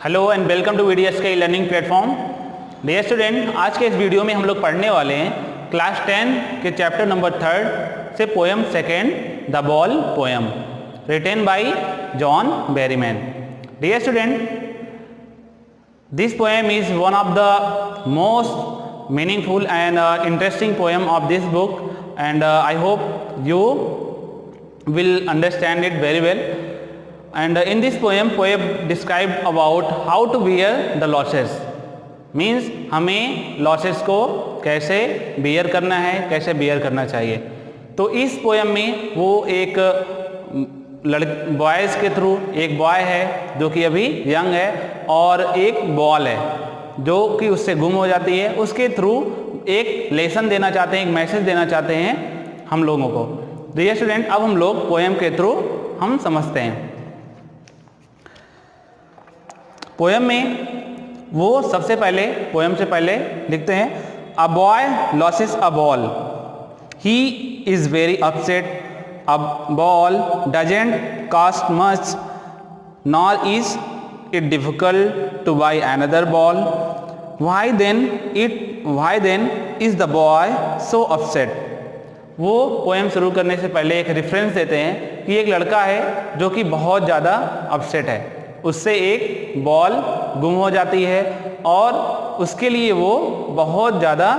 Hello and welcome to VDSK learning platform. Dear student, आज के इस वीडियो में हम लोग पढ़ने वाले हैं क्लास 10 के चैप्टर नंबर 3 से poem second the ball poem written by John Berryman. Dear student, this poem is one of the most meaningful and interesting poem of this book and I hope you will understand it very well. And in this poem described about how to bear the losses, means हमें losses को कैसे bear करना है, कैसे bear करना चाहिए। तो इस poem में वो एक बॉयज़ के थ्रू, एक बॉय है जो कि अभी यंग है और एक बॉल है जो कि उससे गुम हो जाती है, उसके थ्रू एक लेसन देना चाहते हैं, एक मैसेज देना चाहते हैं हम लोगों को। डियर स्टूडेंट, अब हम लोग पोएम के थ्रू हम समझते हैं। पोएम में वो सबसे पहले, पोएम से पहले लिखते हैं, a boy loses a ball, he is very upset, a ball doesn't cost much, nor is it difficult to buy another ball, why then is the boy so upset. वो poem शुरू करने से पहले एक रेफरेंस देते हैं कि एक लड़का है जो कि बहुत ज़्यादा अपसेट है, उससे एक बॉल गुम हो जाती है और उसके लिए वो बहुत ज़्यादा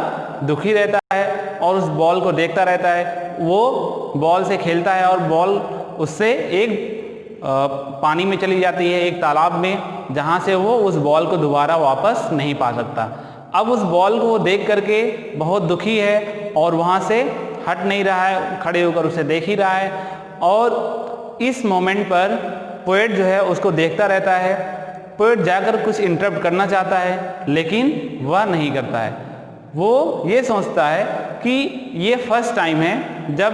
दुखी रहता है और उस बॉल को देखता रहता है। वो बॉल से खेलता है और बॉल उससे एक पानी में चली जाती है, एक तालाब में, जहाँ से वो उस बॉल को दोबारा वापस नहीं पा सकता। अब उस बॉल को वो देख करके बहुत दुखी है और वहाँ से हट नहीं रहा है, खड़े होकर उसे देख ही रहा है। और इस मोमेंट पर पोएट जो है उसको देखता रहता है। पोएट जाकर कुछ इंटरप्ट करना चाहता है लेकिन वह नहीं करता है। वो ये सोचता है कि ये फर्स्ट टाइम है जब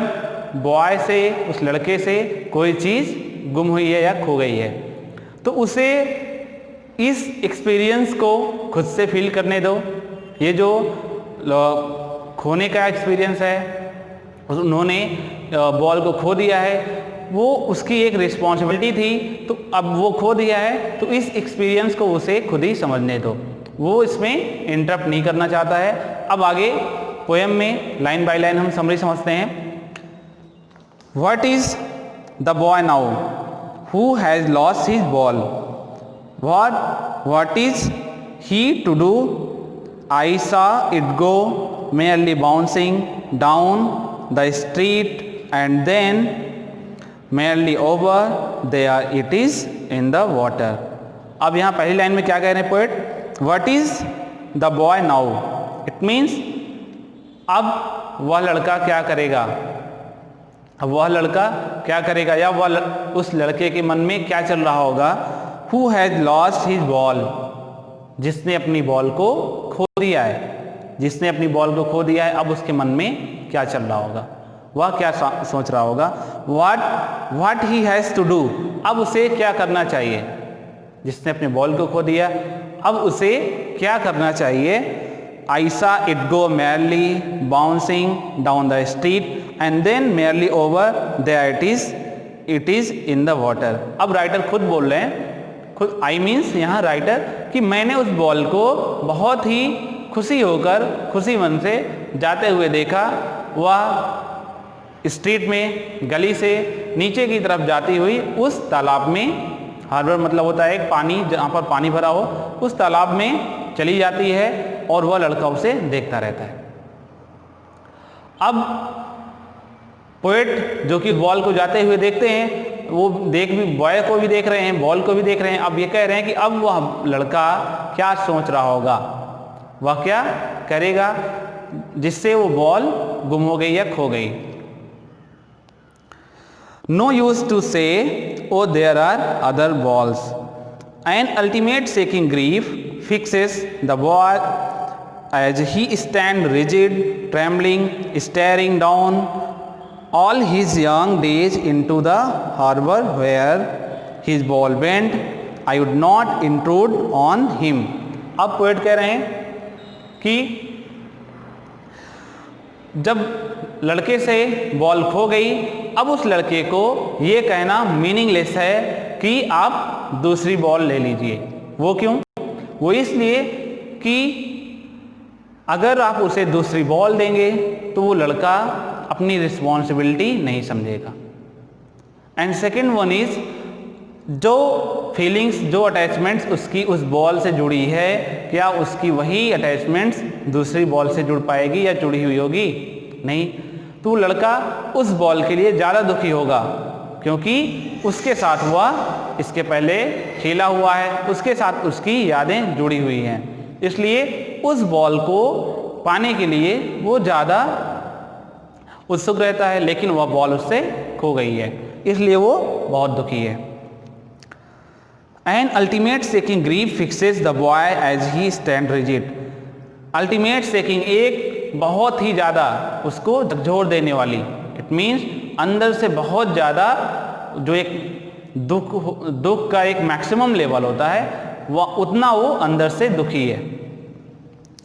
बॉय से, उस लड़के से कोई चीज़ गुम हुई है या खो गई है, तो उसे इस एक्सपीरियंस को खुद से फील करने दो। ये जो खोने का एक्सपीरियंस है, उन्होंने बॉल को खो दिया है, वो उसकी एक रिस्पॉन्सिबिलिटी थी, तो अब वो खो दिया है तो इस एक्सपीरियंस को उसे खुद ही समझने दो। वो इसमें इंटरप्ट नहीं करना चाहता है। अब आगे पोएम में लाइन बाय लाइन हम समरी समझते हैं। What is the boy now who has lost his ball, what is he to do, I saw it go merely bouncing down the street and then merely over there it is in the water। अब यहाँ पहली line में क्या कह रहे हैं poet, what is the boy now, it means अब वह लड़का क्या करेगा, अब वह लड़का क्या करेगा या वह उस लड़के के मन में क्या चल रहा होगा। Who has lost his ball, जिसने अपनी बॉल को खो दिया है, जिसने अपनी बॉल को खो दिया है, अब उसके मन में क्या चल रहा होगा, वह क्या सोच रहा होगा। What he has to do, अब उसे क्या करना चाहिए, जिसने अपनी बॉल को खो दिया अब उसे क्या करना चाहिए। आई saw it go merely bouncing down the street and then merely over there it is in the water। अब राइटर खुद बोल रहे हैं, खुद आई मीन्स यहाँ राइटर, कि मैंने उस बॉल को बहुत ही खुशी होकर, खुशी मन से जाते हुए देखा। वह स्ट्रीट में, गली से नीचे की तरफ जाती हुई उस तालाब में, हार्बर मतलब होता है एक पानी जहाँ पर पानी भरा हो, उस तालाब में चली जाती है और वह लड़का उसे देखता रहता है। अब पोएट जो कि बॉल को जाते हुए देखते हैं, वो बॉय को भी देख रहे हैं, बॉल को भी देख रहे हैं। अब ये कह रहे हैं कि अब वह लड़का क्या सोच रहा होगा, वह क्या करेगा जिससे वो बॉल गुम हो गई या खो गई। No use to say oh there are other balls, an ultimate shaking grief fixes the boy as he stand rigid trembling staring down all his young days into the harbor where his ball went, I would not intrude on him। अब poet कह रहे हैं कि जब लड़के से ball खो गई, अब उस लड़के को ये कहना मीनिंगलेस है कि आप दूसरी बॉल ले लीजिए। वो क्यों? वो इसलिए कि अगर आप उसे दूसरी बॉल देंगे तो वो लड़का अपनी रिस्पॉन्सिबिलिटी नहीं समझेगा। एंड सेकेंड वन इज, जो फीलिंग्स, जो अटैचमेंट्स उसकी उस बॉल से जुड़ी है, क्या उसकी वही अटैचमेंट्स दूसरी बॉल से जुड़ पाएगी या जुड़ी हुई होगी? नहीं। तो लड़का उस बॉल के लिए ज़्यादा दुखी होगा क्योंकि उसके साथ वह इसके पहले खेला हुआ है, उसके साथ उसकी यादें जुड़ी हुई हैं, इसलिए उस बॉल को पाने के लिए वो ज़्यादा उत्सुक रहता है, लेकिन वह बॉल उससे खो गई है, इसलिए वो बहुत दुखी है। An ultimate shaking grief fixes the boy as he stand rigid. Ultimate shaking एक बहुत ही ज़्यादा उसको झकझोर देने वाली, इट मीन्स अंदर से बहुत ज़्यादा जो एक दुख का एक मैक्सिमम लेवल होता है, वह उतना वो अंदर से दुखी है,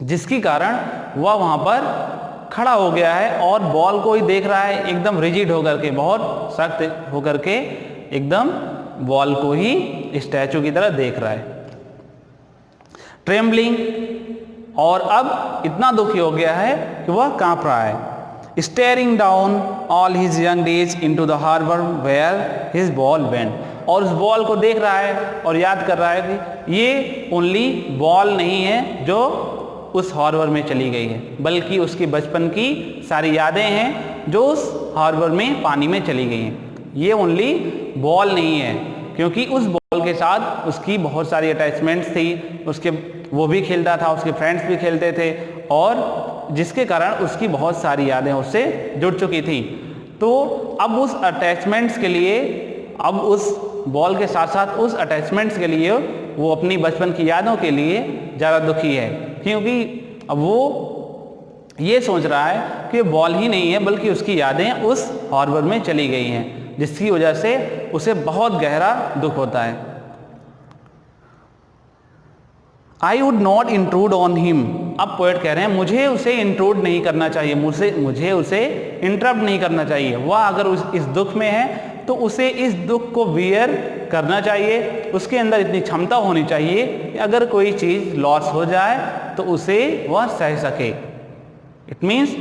जिसके कारण वह वहाँ पर खड़ा हो गया है और बॉल को ही देख रहा है, एकदम रिजिड होकर के, बहुत सख्त होकर के एकदम बॉल को ही स्टैचू की तरह देख रहा है। ट्रेम्बलिंग, और अब इतना दुखी हो गया है कि वह कांप रहा है। Staring down all his young days into the harbour where his ball went, और उस बॉल को देख रहा है और याद कर रहा है कि ये ओनली बॉल नहीं है जो उस हार्बर में चली गई है, बल्कि उसकी बचपन की सारी यादें हैं जो उस हार्बर में पानी में चली गई हैं। ये ओनली बॉल नहीं है, क्योंकि उस बॉल के साथ उसकी बहुत सारी अटैचमेंट्स थी, उसके वो भी खेलता था, उसके फ्रेंड्स भी खेलते थे, और जिसके कारण उसकी बहुत सारी यादें उससे जुड़ चुकी थी। तो अब उस अटैचमेंट्स के लिए, अब उस बॉल के साथ साथ उस अटैचमेंट्स के लिए वो अपनी बचपन की यादों के लिए ज़्यादा दुखी है, क्योंकि अब वो ये सोच रहा है कि बॉल ही नहीं है बल्कि उसकी यादें उस हार्बर में चली गई हैं, जिसकी वजह से उसे बहुत गहरा दुख होता है। I would not intrude on him, अब पोएट कह रहे हैं मुझे उसे इंट्रूड नहीं करना चाहिए, मुझे उसे इंटरप्ट नहीं करना चाहिए। वह अगर इस दुख में है तो उसे इस दुख को बियर करना चाहिए, उसके अंदर इतनी क्षमता होनी चाहिए कि अगर कोई चीज़ लॉस हो जाए तो उसे वह सह सके। इट मीन्स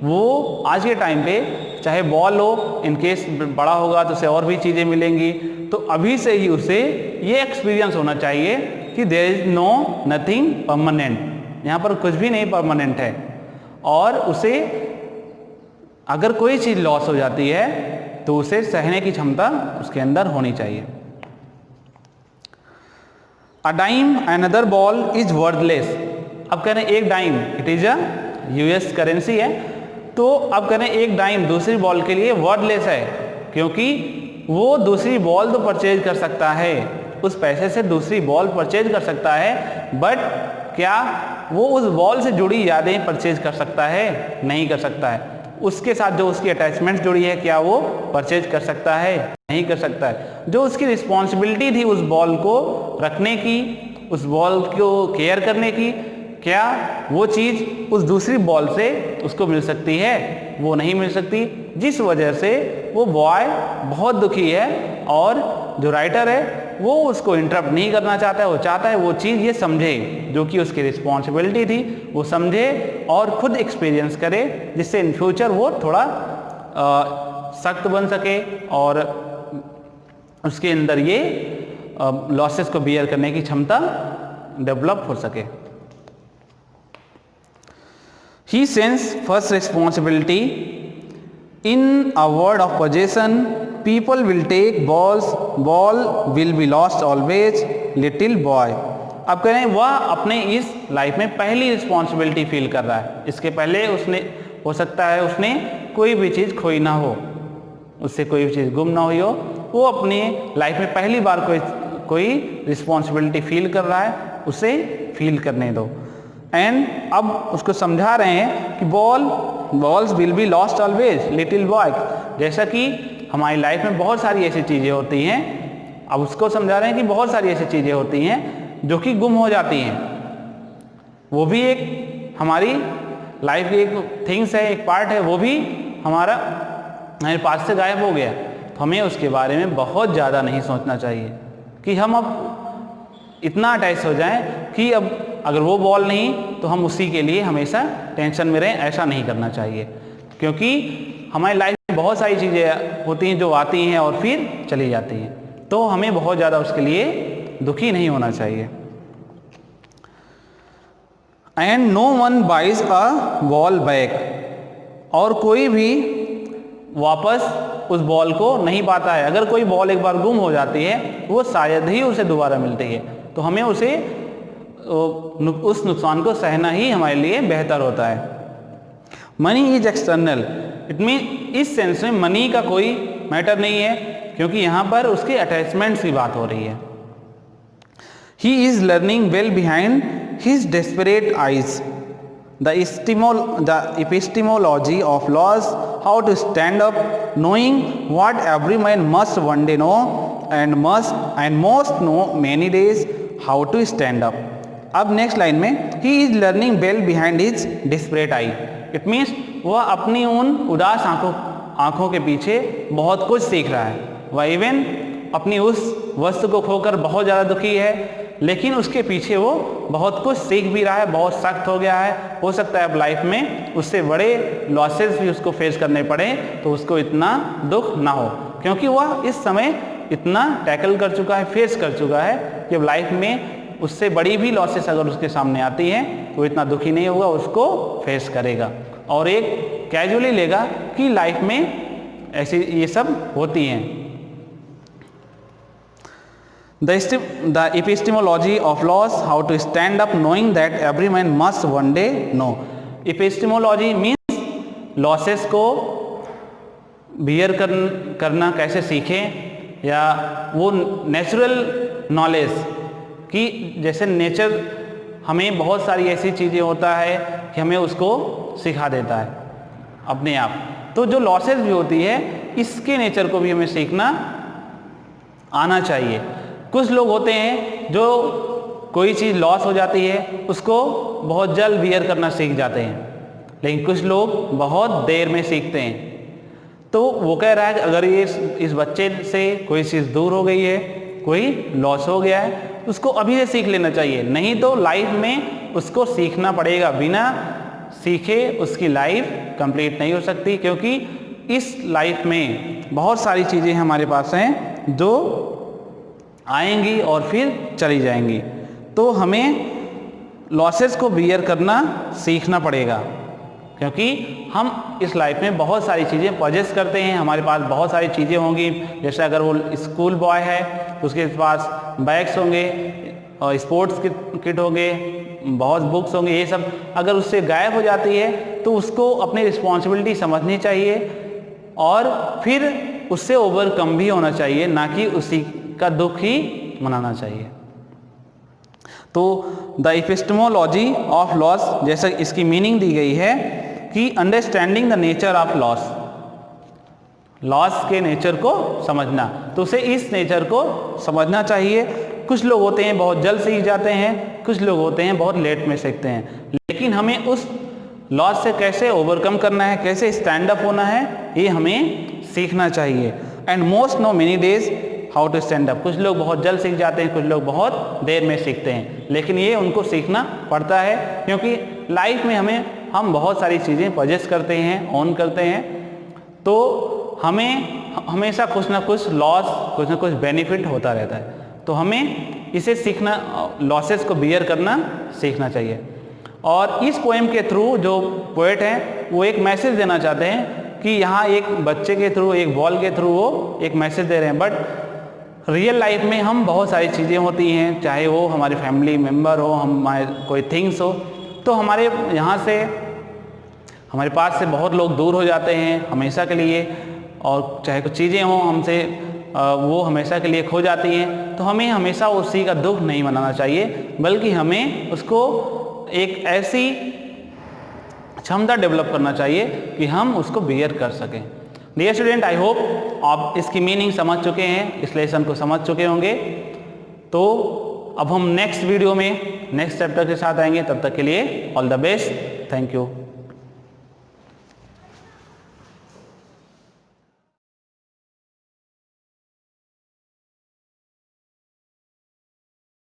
वो आज के टाइम पे चाहे बॉल हो, इनकेस बड़ा होगा तो उसे और भी चीज़ें मिलेंगी, तो अभी से ही उसे ये एक्सपीरियंस होना चाहिए कि there is no nothing permanent, यहाँ पर कुछ भी नहीं परमानेंट है, और उसे अगर कोई चीज़ लॉस हो जाती है तो उसे सहने की क्षमता उसके अंदर होनी चाहिए। A dime another ball is worthless, अब कह रहे हैं एक dime, it is a US currency है, तो अब कह रहे हैं एक डाइम दूसरी बॉल के लिए वर्थलेस है, क्योंकि वो दूसरी बॉल तो परचेज कर सकता है, उस पैसे से दूसरी बॉल परचेज कर सकता है, बट क्या वो उस बॉल से जुड़ी यादें परचेज कर सकता है? नहीं कर सकता है। उसके साथ जो उसकी अटैचमेंट जुड़ी है, क्या वो परचेज कर सकता है? नहीं कर सकता है। जो उसकी रिस्पॉन्सिबिलिटी थी उस बॉल को रखने की, उस बॉल को केयर करने की, क्या वो चीज़ उस दूसरी बॉल से उसको मिल सकती है? वो नहीं मिल सकती, जिस वजह से वो बॉय बहुत दुखी है, और जो राइटर है वो उसको इंटरप्ट नहीं करना चाहता है, वो चाहता है वो चीज़ ये समझे जो कि उसकी रिस्पॉन्सिबिलिटी थी, वो समझे और खुद एक्सपीरियंस करे, जिससे इन फ्यूचर वो थोड़ा सख्त बन सके और उसके अंदर ये लॉसेस को बियर करने की क्षमता डेवलप हो सके। He sense first responsibility in a word of possession. People will take balls, ball will be lost always. Little boy. अब कह रहे हैं वह अपने इस लाइफ में पहली रिस्पॉन्सिबिलिटी फील कर रहा है। इसके पहले उसने, हो सकता है उसने कोई भी चीज़ खोई ना हो, उससे कोई भी चीज़ गुम ना हुई हो, वो अपनी लाइफ में पहली बार कोई रिस्पॉन्सिबिलिटी फील कर रहा है, उसे फील करने दो। एंड अब उसको समझा रहे हैं कि balls will be lost always little boy, जैसा कि हमारी लाइफ में बहुत सारी ऐसी चीज़ें होती हैं, अब उसको समझा रहे हैं कि बहुत सारी ऐसी चीज़ें होती हैं जो कि गुम हो जाती हैं, वो भी एक हमारी लाइफ की एक थिंग्स है, एक पार्ट है, वो भी हमारा हमारे पास से गायब हो गया, तो हमें उसके बारे में बहुत ज़्यादा नहीं सोचना चाहिए कि हम अब इतना अटैच हो जाएं कि अब अगर वो बॉल नहीं तो हम उसी के लिए हमेशा टेंशन में रहें। ऐसा नहीं करना चाहिए, क्योंकि हमारी लाइफ में बहुत सारी चीज़ें होती हैं जो आती हैं और फिर चली जाती हैं, तो हमें बहुत ज़्यादा उसके लिए दुखी नहीं होना चाहिए। And no one buys a ball back, और कोई भी वापस उस बॉल को नहीं पाता है। अगर कोई बॉल एक बार गुम हो जाती है वो शायद ही उसे दोबारा मिलती है, तो हमें उसे उस नुकसान को सहना ही हमारे लिए बेहतर होता है। Money is external, it mean इस सेंस में मनी का कोई मैटर नहीं है, क्योंकि यहाँ पर उसके अटैचमेंट्स की बात हो रही है। He is learning well behind his desperate eyes, the epistemology of laws, how to stand up, knowing what every man must one day know and most know many days how to stand up. अब next line में he is learning well behind his desperate eye, it means वह अपनी उन उदास आंखों के पीछे बहुत कुछ सीख रहा है। वह इवन अपनी उस वस्तु को खोकर बहुत ज़्यादा दुखी है, लेकिन उसके पीछे वो बहुत कुछ सीख भी रहा है, बहुत सख्त हो गया है। हो सकता है अब लाइफ में उससे बड़े लॉसेस भी उसको फेस करने पड़े तो उसको इतना दुख ना हो, क्योंकि वह इस समय इतना टैकल कर चुका है, फेस कर चुका है कि अब लाइफ में उससे बड़ी भी लॉसेस अगर उसके सामने आती हैं तो इतना दुखी नहीं होगा, उसको फेस करेगा और एक कैजुअली लेगा कि लाइफ में ऐसी ये सब होती हैं। The epistemology of laws, how to stand up knowing that every man must one day know. Epistemology means losses को बियर करना कैसे सीखें, या वो नेचुरल नॉलेज कि जैसे नेचर हमें बहुत सारी ऐसी चीज़ें होता है कि हमें उसको सिखा देता है अपने आप, तो जो लॉसेस भी होती है इसके नेचर को भी हमें सीखना आना चाहिए। कुछ लोग होते हैं जो कोई चीज़ लॉस हो जाती है उसको बहुत जल्द बियर करना सीख जाते हैं, लेकिन कुछ लोग बहुत देर में सीखते हैं। तो वो कह रहा है कि अगर ये इस बच्चे से कोई चीज़ दूर हो गई है, कोई लॉस हो गया है, उसको अभी से सीख लेना चाहिए, नहीं तो लाइफ में उसको सीखना पड़ेगा। बिना सीखे उसकी लाइफ कंप्लीट नहीं हो सकती, क्योंकि इस लाइफ में बहुत सारी चीज़ें हमारे पास हैं जो आएंगी और फिर चली जाएंगी, तो हमें लॉसेस को बियर करना सीखना पड़ेगा, क्योंकि हम इस लाइफ में बहुत सारी चीज़ें पजेस करते हैं, हमारे पास बहुत सारी चीज़ें होंगी। जैसे अगर वो स्कूल बॉय है तो उसके पास बैग्स होंगे और स्पोर्ट्स किट होंगे, बहुत बुक्स होंगे, ये सब अगर उससे गायब हो जाती है तो उसको अपनी रिस्पॉन्सिबिलिटी समझनी चाहिए और फिर उससे ओवरकम भी होना चाहिए, ना कि उसी का दुख ही मनाना चाहिए। तो द एपिस्टेमोलॉजी ऑफ लॉस, जैसा इसकी मीनिंग दी गई है कि understanding the nature of loss, loss के नेचर को समझना, तो उसे इस नेचर को समझना चाहिए। कुछ लोग होते हैं बहुत जल्द सीख जाते हैं, कुछ लोग होते हैं बहुत लेट में सीखते हैं, लेकिन हमें उस लॉस से कैसे ओवरकम करना है, कैसे स्टैंड अप होना है, ये हमें सीखना चाहिए। And most no many days how to stand up, कुछ लोग बहुत जल्द सीख जाते हैं, कुछ लोग बहुत देर में सीखते हैं, लेकिन ये उनको सीखना पड़ता है, क्योंकि लाइफ में हम बहुत सारी चीज़ें पजेस करते हैं, ऑन करते हैं, तो हमें हमेशा कुछ ना कुछ लॉस, कुछ ना कुछ बेनिफिट होता रहता है, तो हमें इसे सीखना, लॉसेस को बियर करना सीखना चाहिए। और इस पोएम के थ्रू जो पोएट हैं वो एक मैसेज देना चाहते हैं कि यहाँ एक बच्चे के थ्रू, एक बॉल के थ्रू वो एक मैसेज दे रहे हैं, बट रियल लाइफ में हम बहुत सारी चीज़ें होती हैं, चाहे वो हमारे फैमिली मेम्बर हो, हमारे कोई थिंग्स हो, तो हमारे यहाँ से, हमारे पास से बहुत लोग दूर हो जाते हैं हमेशा के लिए, और चाहे कुछ चीज़ें हों हमसे वो हमेशा के लिए खो जाती हैं, तो हमें हमेशा उसी का दुख नहीं मनाना चाहिए, बल्कि हमें उसको एक ऐसी क्षमता डेवलप करना चाहिए कि हम उसको बियर कर सकें। डियर स्टूडेंट, आई होप आप इसकी मीनिंग समझ चुके हैं, इस लेसन को समझ चुके होंगे। तो अब हम नेक्स्ट वीडियो में नेक्स्ट चैप्टर के साथ आएंगे, तब तक के लिए all the best, thank you.